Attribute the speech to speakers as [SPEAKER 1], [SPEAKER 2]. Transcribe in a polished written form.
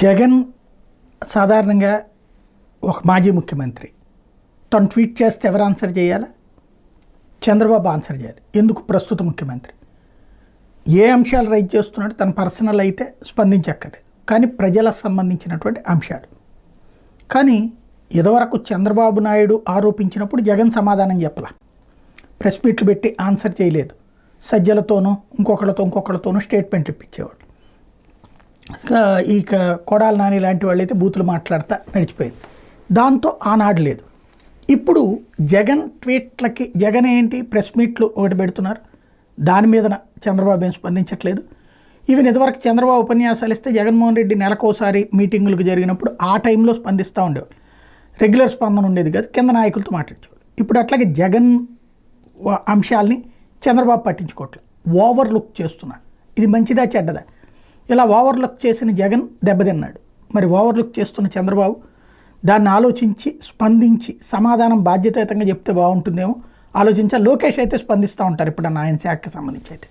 [SPEAKER 1] జగన్ సాధారణంగా ఒక మాజీ ముఖ్యమంత్రి తను ట్వీట్ చేస్తే ఎవరు ఆన్సర్ చేయాలి? చంద్రబాబు ఆన్సర్ చేయాలి. ఎందుకు? ప్రస్తుత ముఖ్యమంత్రి ఏ అంశాలు రైజ్ చేస్తున్నాడు తన పర్సనల్ అయితే స్పందించక్కర్లేదు, కానీ ప్రజలకు సంబంధించినటువంటి అంశాలు. కానీ ఇదివరకు చంద్రబాబు నాయుడు ఆరోపించినప్పుడు జగన్ సమాధానం చెప్పలా, ప్రెస్ మీట్లు పెట్టి ఆన్సర్ చేయలేదు, సజ్జలతోనూ ఇంకొకళ్ళతోనూ స్టేట్మెంట్లు ఇప్పించేవాడు. ఇక కొడాలి నాని లాంటి వాళ్ళైతే బూతులు మాట్లాడుతూ నడిచిపోయింది. దాంతో ఆనాడు లేదు. ఇప్పుడు జగన్ ట్వీట్లకి జగన్ ఏంటి ప్రెస్ మీట్లు ఒకటి పెడుతున్నారు, దాని మీద చంద్రబాబు ఏం స్పందించట్లేదు. ఈవెన్ ఇదివరకు చంద్రబాబు ఉపన్యాసాలు ఇస్తే జగన్మోహన్ రెడ్డి నెలకోసారి మీటింగులకు జరిగినప్పుడు ఆ టైంలో స్పందిస్తూ ఉండేవాళ్ళు, రెగ్యులర్ స్పందన ఉండేది కాదు, కింద నాయకులతో మాట్లాడేవాళ్ళు. ఇప్పుడు అట్లాగే జగన్ అంశాలని చంద్రబాబు పట్టించుకోవట్లేదు, ఓవర్లుక్ చేస్తున్నారు. ఇది మంచిదా చెడ్డదా? ఇలా ఓవర్లుక్ చేసిన జగన్ దెబ్బతిన్నాడు. మరి ఓవర్లుక్ చేస్తున్న చంద్రబాబు దాన్ని ఆలోచించి స్పందించి సమాధానం బాధ్యతాయుతంగా చెప్తే బాగుంటుందేమో ఆలోచించాలి. లోకేష్ అయితే స్పందిస్తూ ఉంటారు ఇప్పుడు ఆయన శాఖకి సంబంధించి అయితే.